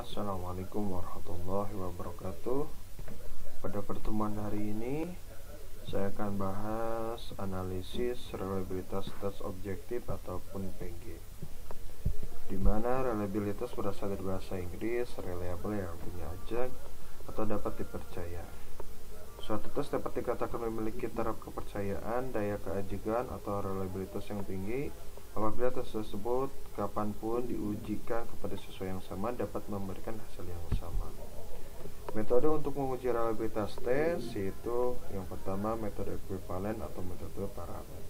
Assalamualaikum warahmatullahi wabarakatuh. Pada pertemuan hari ini saya akan bahas analisis reliabilitas tes objektif ataupun PG, di mana reliabilitas berasal dari bahasa Inggris reliable, yang artinya ajak atau dapat dipercaya. Suatu tes dapat dikatakan memiliki taraf kepercayaan, daya keajikan atau reliabilitas yang tinggi apabila tes tersebut kapanpun diujikan kepada siswa yang sama dapat memberikan hasil yang sama. Metode untuk menguji reliabilitas tes yaitu yang pertama metode ekuivalen atau metode paralel,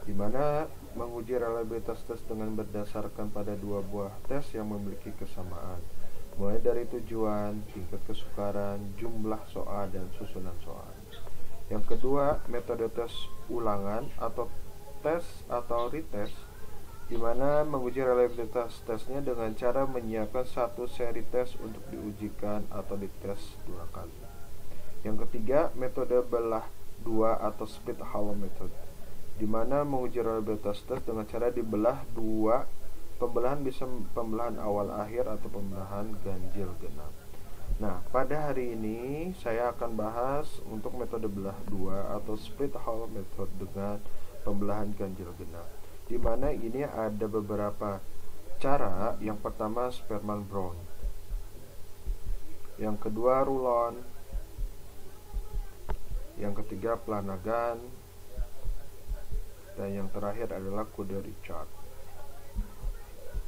di mana menguji reliabilitas tes dengan berdasarkan pada dua buah tes yang memiliki kesamaan, mulai dari tujuan, tingkat kesukaran, jumlah soal, dan susunan soal. Yang kedua, metode tes ulangan atau tes atau retest, di mana menguji reliabilitas tesnya dengan cara menyiapkan satu seri tes untuk diujikan atau dites dua kali. Yang ketiga, metode belah dua atau split hollow method, di mana menguji reliabilitas tes dengan cara dibelah dua. Pembelahan bisa pembelahan awal akhir atau pembelahan ganjil genap. Nah, pada hari ini saya akan bahas untuk metode belah dua atau split hollow method dengan pembelahan ganjil genap, di mana ini ada beberapa cara. Yang pertama Spearman Brown, yang kedua Rulon, yang ketiga Flanagan, dan yang terakhir adalah kode Richard.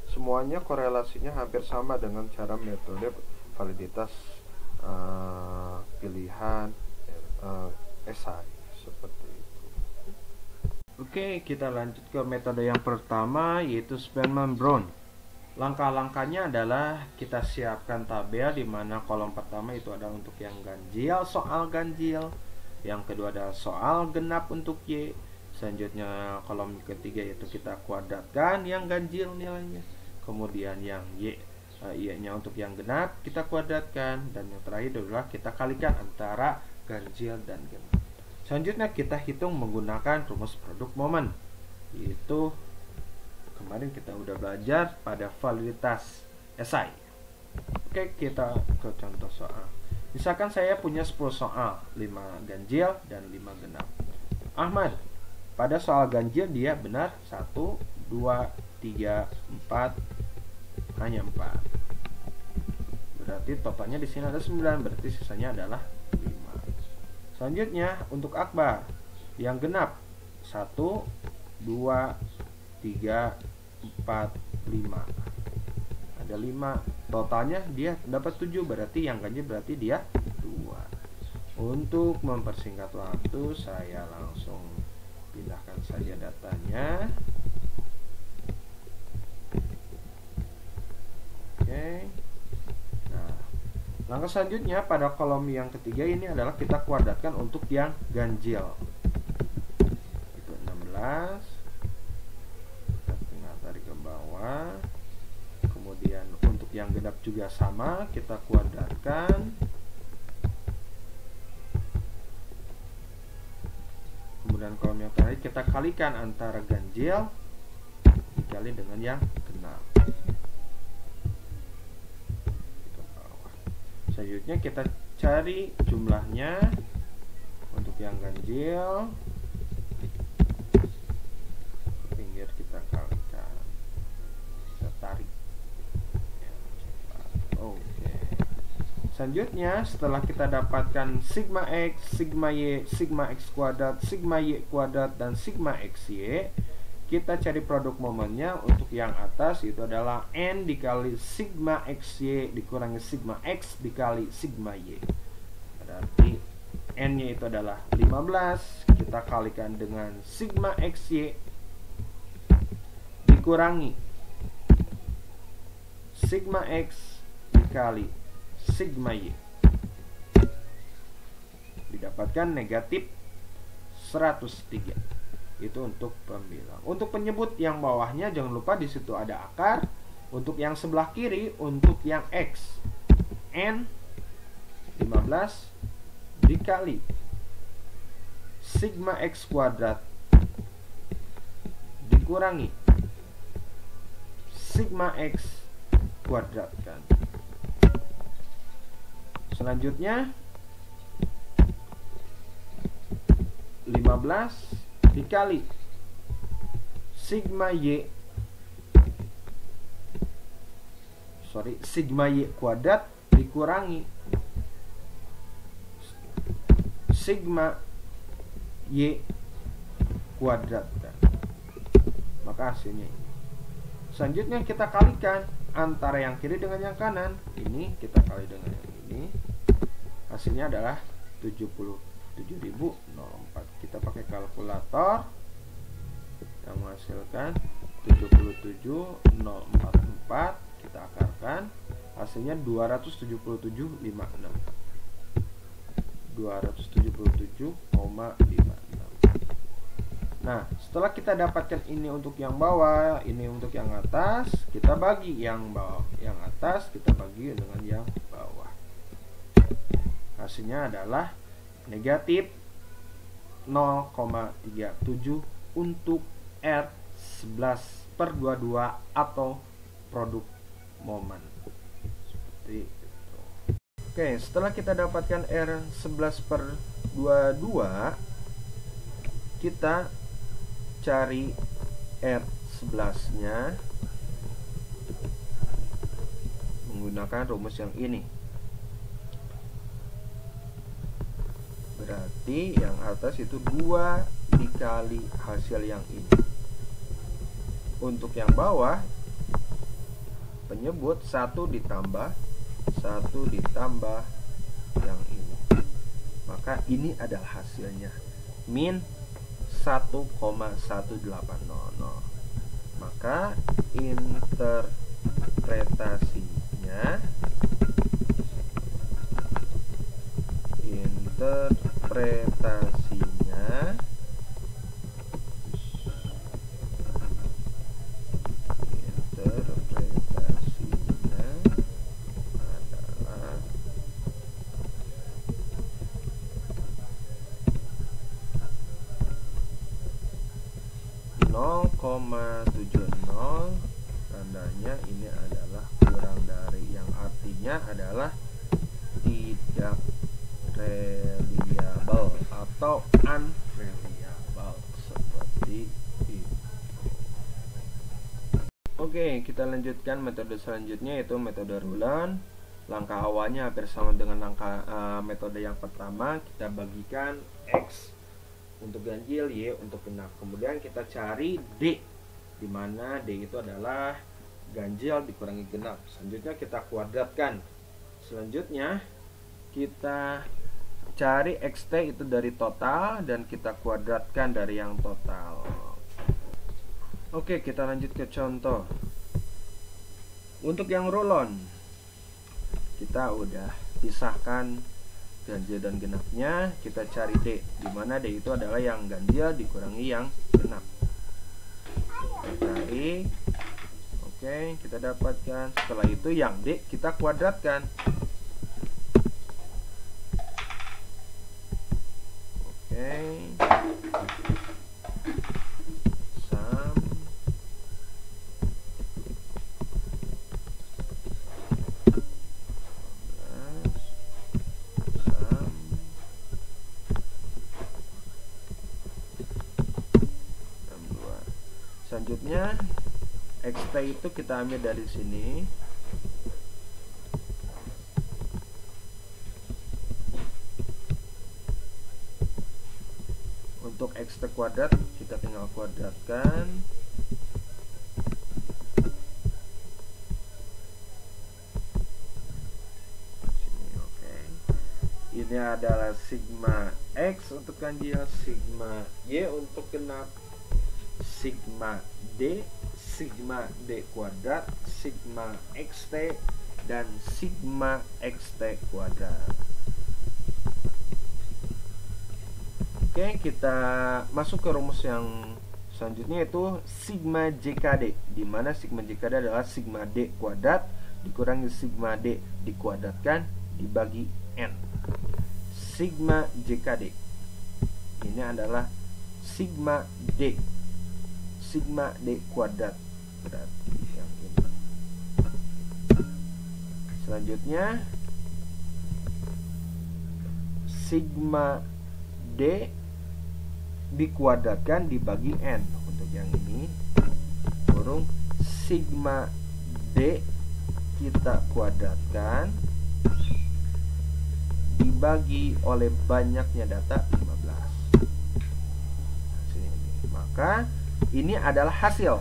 Semuanya korelasinya hampir sama dengan cara metode validitas pilihan esai seperti itu. Oke, kita lanjut ke metode yang pertama, yaitu Spearman Brown. Langkah-langkahnya adalah kita siapkan tabel, di mana kolom pertama itu adalah untuk yang ganjil, soal ganjil. Yang kedua adalah soal genap untuk Y. Selanjutnya kolom ketiga yaitu kita kuadratkan yang ganjil nilainya. Kemudian yang Y-nya untuk yang genap kita kuadratkan, dan yang terakhir adalah kita kalikan antara ganjil dan genap. Selanjutnya kita hitung menggunakan rumus produk momen, yaitu kemarin kita udah belajar pada validitas esai. Oke, kita ke contoh soal. Misalkan saya punya 10 soal, 5 ganjil dan 5 genap. Ahmad, pada soal ganjil dia benar 1, 2, 3, 4, hanya 4. Berarti totalnya di sini ada 9, berarti sisanya adalah 5. Selanjutnya untuk Akbar yang genap 1, 2, 3, 4, 5. Ada 5. Totalnya dia dapat 7, berarti yang ganjil berarti dia 2. Untuk mempersingkat waktu, saya langsung pindahkan saja datanya. Oke. Nah, langkah selanjutnya pada kolom yang ketiga ini adalah kita kuadratkan untuk yang ganjil. Itu 16. Kita tinggal tarik ke bawah. Kemudian untuk yang genap juga sama, kita kuadratkan. Kemudian kolom yang terakhir kita kalikan antara ganjil dikali dengan yang genap. Selanjutnya kita cari jumlahnya untuk yang ganjil, ke pinggir kita kalikan, kita tarik. Oke. Selanjutnya setelah kita dapatkan sigma X, sigma Y, sigma X kuadrat, sigma Y kuadrat, dan sigma XY, kita cari produk momennya. Untuk yang atas itu adalah N dikali sigma XY dikurangi sigma X dikali sigma Y. Berarti N nya itu adalah 15. Kita kalikan dengan sigma XY dikurangi sigma X dikali sigma Y, didapatkan negatif 103. Itu untuk pembilang. Untuk penyebut yang bawahnya jangan lupa di situ ada akar. Untuk yang sebelah kiri untuk yang X, N 15 dikali sigma X kuadrat dikurangi sigma X kuadratkan. Selanjutnya 15 dikali sigma y kuadrat dikurangi sigma y kuadrat, maka hasilnya ini. Selanjutnya kita kalikan antara yang kiri dengan yang kanan. Ini kita kali dengan yang ini, hasilnya adalah 77.004. Kita pakai kalkulator yang menghasilkan 77.044. Kita akarkan, hasilnya 277,56. 277,56. Nah, setelah kita dapatkan ini untuk yang bawah, ini untuk yang atas, kita bagi yang bawah, yang atas kita bagi dengan yang bawah. Hasilnya adalah negatif 0,37 untuk R11/22 atau produk momen. Seperti itu. Oke, setelah kita dapatkan R11/22, kita cari R11 nya menggunakan rumus yang ini. Berarti yang atas itu 2 dikali hasil yang ini. Untuk yang bawah penyebut 1 ditambah yang ini. Maka ini adalah hasilnya, min 1,1800. Maka interpretasinya adalah 0,70. Tandanya ini adalah kurang dari, yang artinya adalah tidak reliable atau unreliable, seperti itu. Oke, kita lanjutkan metode selanjutnya, yaitu metode Rulon. Langkah awalnya hampir sama dengan langkah metode yang pertama. Kita bagikan X untuk ganjil, Y untuk genap. Kemudian kita cari D, di mana D itu adalah ganjil dikurangi genap. Selanjutnya kita kuadratkan. Selanjutnya kita cari XT itu dari total dan kita kuadratkan dari yang total. Oke, kita lanjut ke contoh. Untuk yang Rulon, kita udah pisahkan ganjil dan genapnya. Kita cari D, di mana D itu adalah yang ganjil dikurangi yang genap. Kita cari. Oke, kita dapatkan. Setelah itu yang D kita kuadratkan. Oke. Sam. Sam. Selanjutnya XT itu kita ambil dari sini. Untuk XT kuadrat kita tinggal kuadratkan. Sini, oke. Ini adalah sigma X untuk ganjil, sigma Y untuk genap, sigma D kuadrat, sigma XT, dan sigma XT kuadrat. Oke, kita masuk ke rumus yang selanjutnya, yaitu sigma JKD, di mana sigma JKD adalah sigma D kuadrat dikurangi sigma D dikuadratkan dibagi N. Sigma JKD ini adalah sigma D kuadrat, berarti yang ini. Selanjutnya sigma D dikuadratkan dibagi N. Untuk yang ini kurung sigma D kita kuadratkan dibagi oleh banyaknya data 15. Maka ini adalah hasil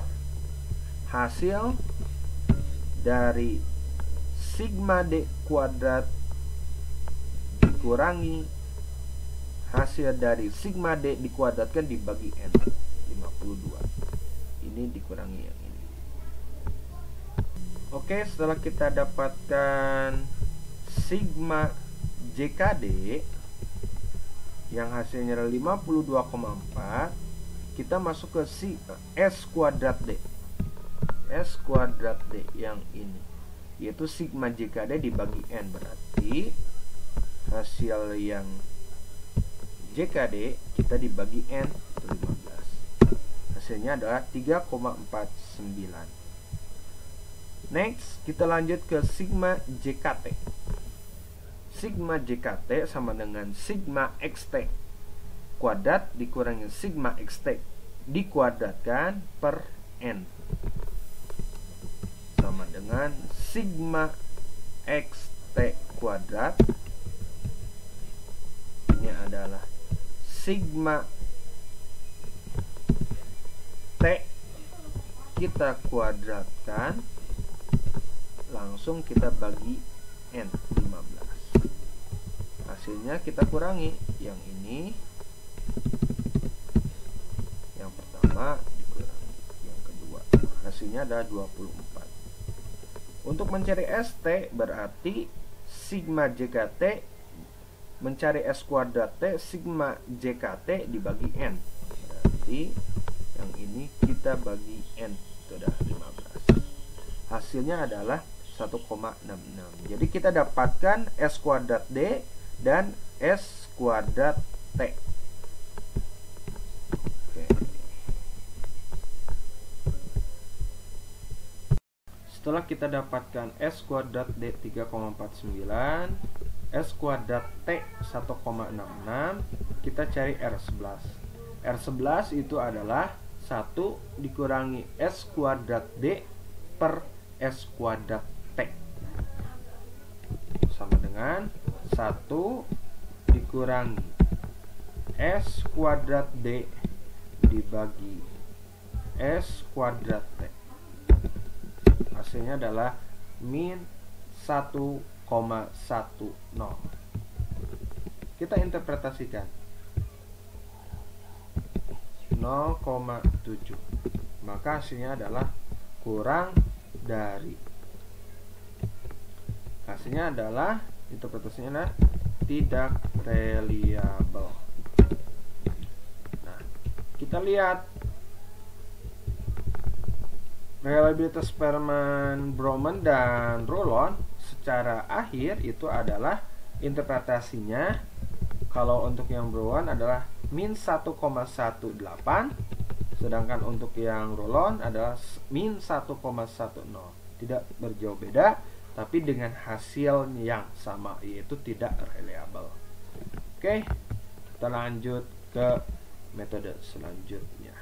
dari sigma D kuadrat dikurangi hasil dari sigma D dikuadratkan dibagi N, 52. Ini dikurangi yang ini. Oke, setelah kita dapatkan sigma JKD yang hasilnya adalah 52,4, kita masuk ke S kuadrat D. S kuadrat D yang ini, yaitu sigma JKD dibagi N, berarti hasil yang JKD kita dibagi N itu 15. Hasilnya adalah 3,49. Next, kita lanjut ke sigma JKT. Sigma JKT sama dengan sigma XT kuadrat dikurangi sigma XT dikuadratkan per N, sama dengan sigma XT kuadrat. Ini adalah sigma T kita kuadratkan, langsung kita bagi N, 15. Hasilnya kita kurangi yang ini, yang pertama dikurangi yang kedua, hasilnya adalah 24. Untuk mencari ST berarti sigma JKT mencari S kuadrat T sigma JKT dibagi N, berarti yang ini kita bagi N, itu adalah 15. Hasilnya adalah 1,66. Jadi kita dapatkan S kuadrat D dan S kuadrat T. Oke. Setelah kita dapatkan S kuadrat D 3,49, S kuadrat T 1,66, kita cari R11. R11 itu adalah 1 dikurangi S kuadrat D per S kuadrat T, sama dengan 1 dikurangi S kuadrat D dibagi S kuadrat T. Hasilnya adalah min 1,10. Kita interpretasikan 0,7, maka hasilnya adalah kurang dari. Hasilnya adalah, interpretasinya adalah tidak reliable. Nah, kita lihat reliabilitas Sperman, Bowman, dan Rulon secara akhir itu adalah interpretasinya. Kalau untuk yang Bowman adalah min 1,18, sedangkan untuk yang Rulon adalah min 1,10. Tidak berjauh beda, tapi dengan hasil yang sama, yaitu tidak reliable. Oke, kita lanjut ke metode selanjutnya.